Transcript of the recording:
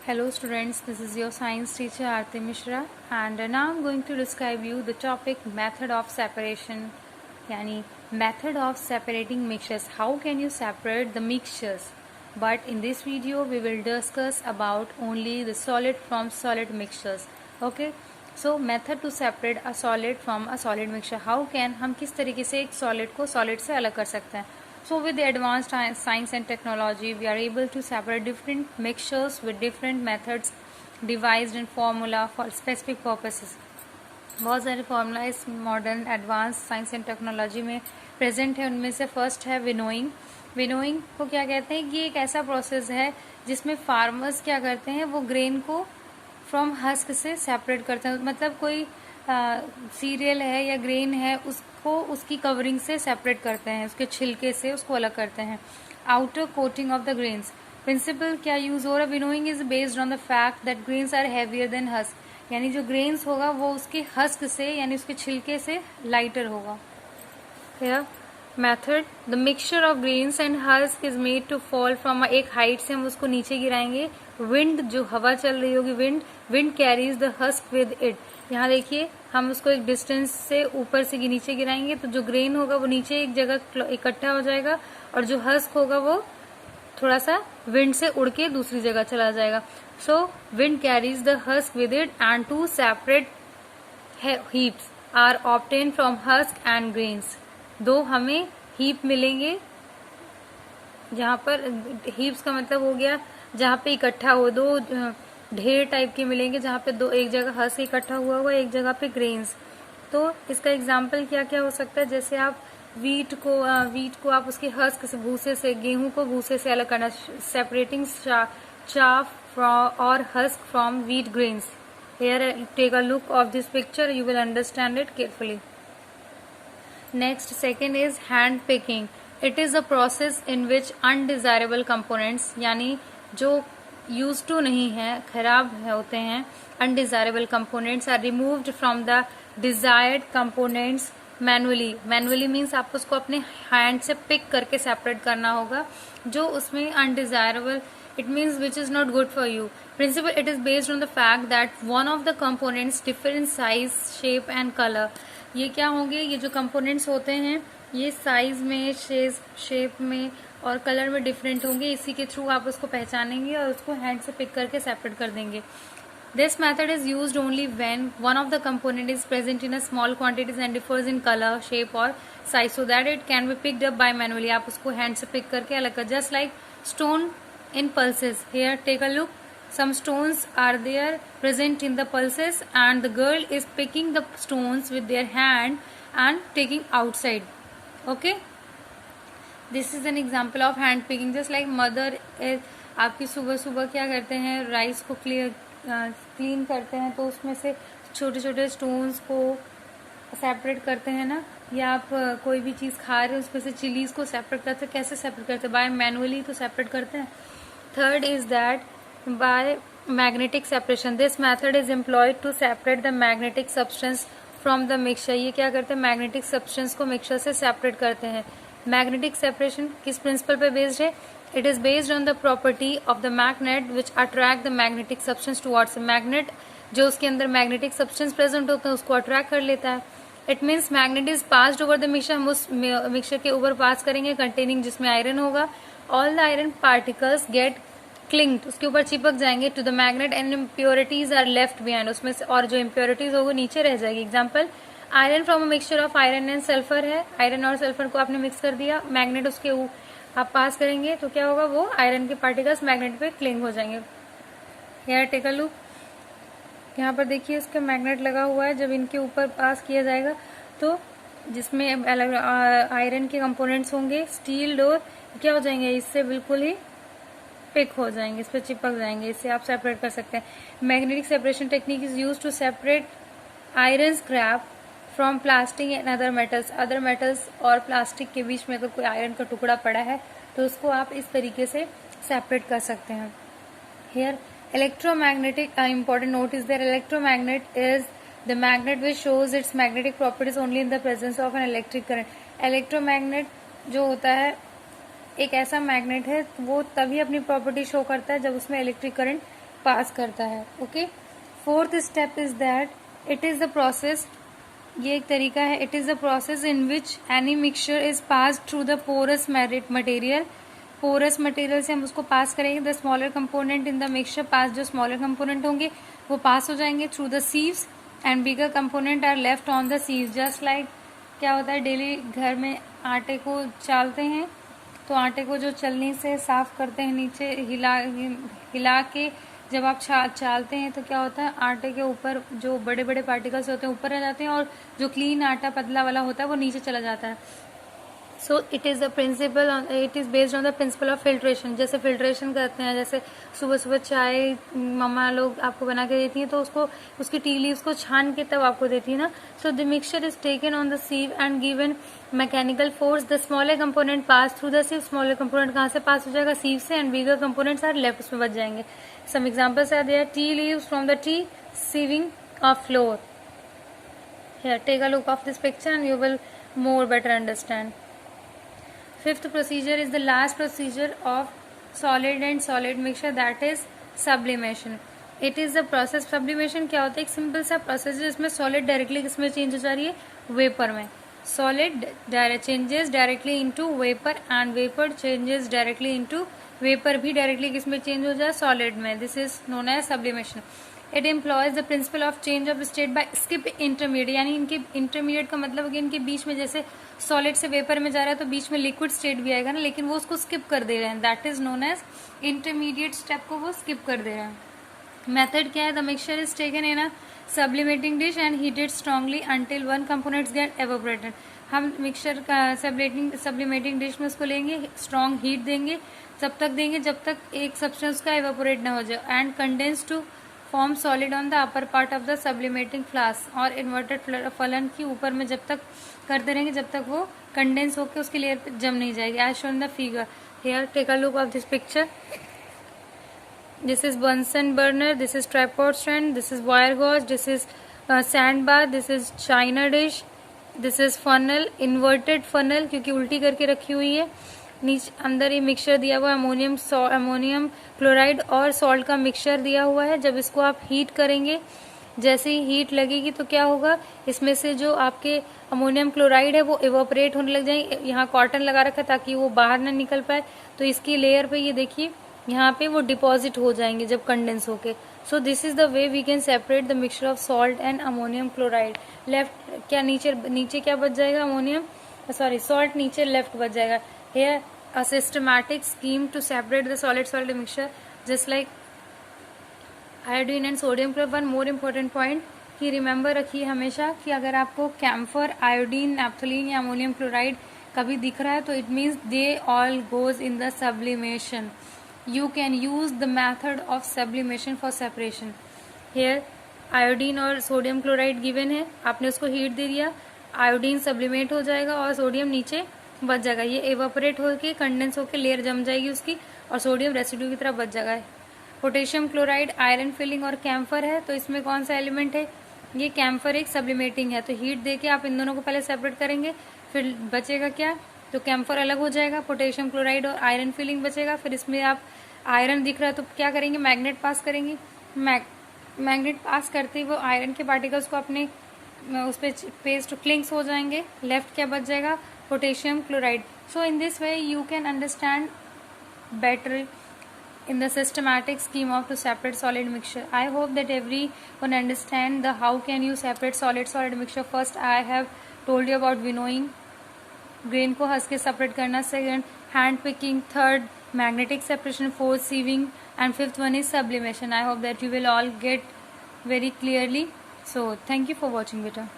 Hello students, this is your science teacher Aarti Mishra and now I'm going to describe you the topic method of separation yani method of separating mixtures. How can you separate the mixtures? But in this video we will discuss about only the solid from solid mixtures. Okay, so method to separate a solid from a solid mixture. How can हम किस तरीके से एक solid को solid से अलग कर सकते हैं. So with the advanced science and technology, we are able to separate different mixtures with different methods devised in formula for specific purposes. बहुत सारे फॉर्मूला इस modern advance science and technology में प्रेजेंट है. उनमें से फर्स्ट है winnowing. Winnowing को क्या कहते हैं कि एक ऐसा प्रोसेस है जिसमें फार्मर्स क्या करते हैं, वो ग्रेन को फ्रॉम हस्क से सेपरेट करते हैं. मतलब कोई सीरियल है या ग्रेन है उसको उसकी कवरिंग से सेपरेट करते हैं, उसके छिलके से उसको अलग करते हैं. Outer coating of the grains. Principle क्या यूज हो रहा है, winnowing is based on the fact that grains are heavier than husk. यानी जो ग्रेन्स होगा वो उसके हस्क से यानी उसके छिलके से लाइटर होगा. या method the mixture of grains and husk is made to fall from एक हाइट से हम उसको नीचे गिराएंगे. विंड जो हवा चल रही होगी, wind carries the husk with it. यहाँ देखिए हम उसको एक डिस्टेंस से ऊपर से नीचे गिराएंगे तो जो ग्रेन होगा वो नीचे एक जगह इकट्ठा हो जाएगा और जो हस्क होगा वो थोड़ा सा विंड से उड़ के दूसरी जगह चला जाएगा. So wind carries the husk with it and two separate heaps are obtain from husk and grains. दो हमें हीप मिलेंगे, जहां पर हीप्स का मतलब हो गया जहां पे इकट्ठा हो, दो ढेर टाइप के मिलेंगे जहां पे दो एक जगह हस्क इकट्ठा हुआ हुआ, एक जगह पे ग्रेन्स. तो इसका एग्जाम्पल क्या क्या हो सकता है, जैसे आप वीट को आप उसके हस्क से, भूसे से, गेहूं को भूसे से अलग करना, सेपरेटिंग चाफ और husk from wheat grains. Here take a look of this picture, you will understand it carefully. Next second is hand picking. It is a process in which undesirable components यानी जो use to नहीं है, खराब होते हैं, undesirable components are removed from the desired components manually. Manually means आपको उसको अपने हैंड से पिक करके सेपरेट करना होगा जो उसमें undesirable, it means which is not good for you. Principal it is based on the fact that one of the components differ in size, shape and colour. ये क्या होंगे, ये जो कंपोनेंट्स होते हैं ये साइज में, शेप में और कलर में डिफरेंट होंगे. इसी के थ्रू आप उसको पहचानेंगे और उसको हैंड से पिक करके सेपरेट कर देंगे. This method is used only when one of the component is present in a small quantities and differs in colour, shape और size so that it can be picked up by manually. आप उसको hand से pick करके अलग कर, just like stone in pulses. Here take a look, some stones are there present in the pulses and the girl is picking the stones with their hand and taking outside. Okay, this is an example of hand picking. just like mother is, आपकी सुबह सुबह क्या करते हैं, rice को clean करते हैं तो उसमें से छोटे छोटे स्टोन्स को सेपरेट करते हैं ना, या आप कोई भी चीज खा रहे हो उसमें से चिलीज को सेपरेट करते हैं. कैसे सेपरेट करते हैं, बाय मैनुअली तो सेपरेट करते हैं. Third is that by magnetic separation. This method is employed to separate the magnetic substance from the mixture. ये क्या करते हैं, magnetic substance को mixture से separate करते हैं. Magnetic separation किस principle पे based है, it is based on the property of the magnet which attract the magnetic substance towards a magnet. जो उसके अंदर magnetic substance present होता है उसको attract कर लेता है. It means magnet is passed over the mixture. हम उस mixture के ऊपर पास करेंगे containing जिसमें iron होगा. All the iron particles get क्लिंग्ड, उसके ऊपर चिपक जाएंगे to the magnet and impurities are left behind. उसमें से और जो इम्प्योरिटीज होगी नीचे रह जाएगी. Example, iron from a mixture of iron and sulphur है. आयरन और सल्फर को आपने मिक्स कर दिया, मैग्नेट उसके आप पास करेंगे तो क्या होगा, वो आयरन के पार्टिकल्स मैग्नेट पे क्लिंग हो जाएंगे. यार टेक अ लुक, यहाँ पर देखिए इसका मैग्नेट लगा हुआ है. जब इनके ऊपर पास किया जाएगा तो जिसमें अलग आयरन के कंपोनेंट्स होंगे, स्टील डोर क्या हो जाएंगे, इससे बिल्कुल ही पिक हो जाएंगे, इस पर चिपक जाएंगे. इससे आप सेपरेट कर सकते हैं. Magnetic separation technique is use to separate iron scrap from plastic and other metals. Other metals और प्लास्टिक के बीच में अगर कोई आयरन का टुकड़ा पड़ा है तो उसको आप इस तरीके से सेपरेट कर सकते हैं. Here electromagnetic important note is there. Electromagnet is the magnet which shows its magnetic properties only in the presence of an electric current. Electromagnet जो होता है एक ऐसा मैग्नेट है, वो तभी अपनी प्रॉपर्टी शो करता है जब उसमें इलेक्ट्रिक करंट पास करता है. Okay, fourth step is that it is the process, ये एक तरीका है. It is the process in which any mixture is pass through the porous material. Porous material से हम उसको पास करेंगे. The smaller component in the mixture pass, जो smaller component होंगे वो पास हो जाएंगे through the sieves and bigger component are left on the sieves. Just like क्या होता है, डेली घर में आटे को चालते हैं तो आटे को जो चलनी से साफ करते हैं, नीचे हिला के जब आप चालते हैं तो क्या होता है, आटे के ऊपर जो बड़े बड़े पार्टिकल्स होते हैं ऊपर आ जाते हैं और जो क्लीन आटा पतला वाला होता है वो नीचे चला जाता है. So it is the principle, it is based on the principle of filtration. जैसे फिल्ट्रेशन करते हैं, जैसे सुबह सुबह चाय मम्मा लोग आपको बना के देती हैं तो उसको उसकी टी लीव्स को छान के तब आपको देती है ना. So the mixture is taken on the sieve and given mechanical force. The smaller component pass through the sieve. Smaller component कहाँ से पास हो जाएगा, सीव से, and bigger components are left, उसमें बच जाएंगे. Some examples are there. Tea leaves from the tea sieving of flour. Here, take a look of this picture and you will more better understand. Fifth procedure is the last procedure of solid and solid mixture, that is sublimation. It is the process. sublimation क्या होता है, एक simple सा process है जिसमें solid directly किसमें change हो जा रही है, वेपर में. Solid changes directly into vapour and vapour changes directly into vapour, भी डायरेक्टली किसमें चेंज हो जाए, सॉलिड में. This is known as sublimation. It employs the principle of change of state by skip intermediate. यानी इनके intermediate का मतलब कि इनके बीच में, जैसे सॉलिड से वेपर में जा रहा है तो बीच में लिक्विड स्टेट भी आएगा ना, लेकिन वो उसको स्किप कर दे रहे हैं. That is known as intermediate step को वो स्किप कर दे रहे हैं. मेथड क्या है, the mixture is taken in a sublimating dish and heated strongly until one components get evaporated. हम मिक्सचर का सब्लिमेटिंग डिश में उसको लेंगे, स्ट्रांग हीट देंगे, जब तक देंगे जब तक एक सब्सटेंस का एवोपरेट ना हो जाए, and condense to form solid on the upper part of the sublimating flask. और इन्वर्टेड फलन की ऊपर में जब तक करते रहेंगे जब तक वो कंडेंस होकर उसकी लेयर पे जम नहीं जाएगी. As shown the figure here. Take a look of this picture. This is Bunsen burner, this is tripod stand, this is wire gauze, this is sand bar, this is china dish, this is funnel, inverted funnel क्योंकि उल्टी करके रखी हुई है. नीचे अंदर ये mixture दिया हुआ है, अमोनियम क्लोराइड और सॉल्ट का मिक्सचर दिया हुआ है. जब इसको आप हीट करेंगे, जैसे ही हीट लगेगी तो क्या होगा, इसमें से जो आपके अमोनियम क्लोराइड है वो इवोपरेट होने लग जाएंगे. यहाँ कॉटन लगा रखा है ताकि वो बाहर ना निकल पाए, तो इसकी लेयर पे ये देखिए यहाँ पे वो डिपॉजिट हो जाएंगे जब कंडेंस होके. So this is the way we can separate the mixture of salt and ammonium chloride. Left क्या नीचे क्या बच जाएगा, अमोनियम सॉल्ट नीचे लेफ्ट बच जाएगा. Here a systematic scheme to separate the solid mixture, just like iodine and sodium chloride. One more important point कि remember रखिए हमेशा कि अगर आपको कैम्फर, आयोडीन, नैप्थलीन या अमोनियम क्लोराइड कभी दिख रहा है तो it means they all goes in the sublimation. You can use the method of sublimation for separation. Here iodine और सोडियम क्लोराइड गिवन है, आपने उसको हीट दे दिया, आयोडीन सब्लिमेट हो जाएगा और सोडियम नीचे बच जाएगा. ये एवापोरेट होके कंडेंस होके लेयर जम जाएगी उसकी और सोडियम रेसिड्यू की तरह बच जाएगा. पोटेशियम क्लोराइड आयरन फिलिंग और कैम्फर है, तो इसमें कौन सा एलिमेंट है, ये कैम्फर एक सब्लिमेटिंग है. तो हीट देके आप इन दोनों को पहले सेपरेट करेंगे, फिर बचेगा क्या, तो कैम्फर अलग हो जाएगा, पोटेशियम क्लोराइड और आयरन फिलिंग बचेगा. फिर इसमें आप आयरन दिख रहा है तो क्या करेंगे, मैग्नेट पास करेंगे. मैग्नेट पास करते ही वो आयरन के पार्टिकल्स को अपने उस पर पेस्ट क्लिंक्स हो जाएंगे. लेफ्ट क्या बच जाएगा, potassium chloride. So in this way you can understand better in the systematic scheme of to separate solid mixture. I hope that everyone understand the how can you separate solid mixture. First I have told you about winnowing, grain को हंस के separate करना. Second hand picking. Third magnetic separation. Fourth sieving, and fifth one is sublimation. I hope that you will all get very clearly. So thank you for watching beta.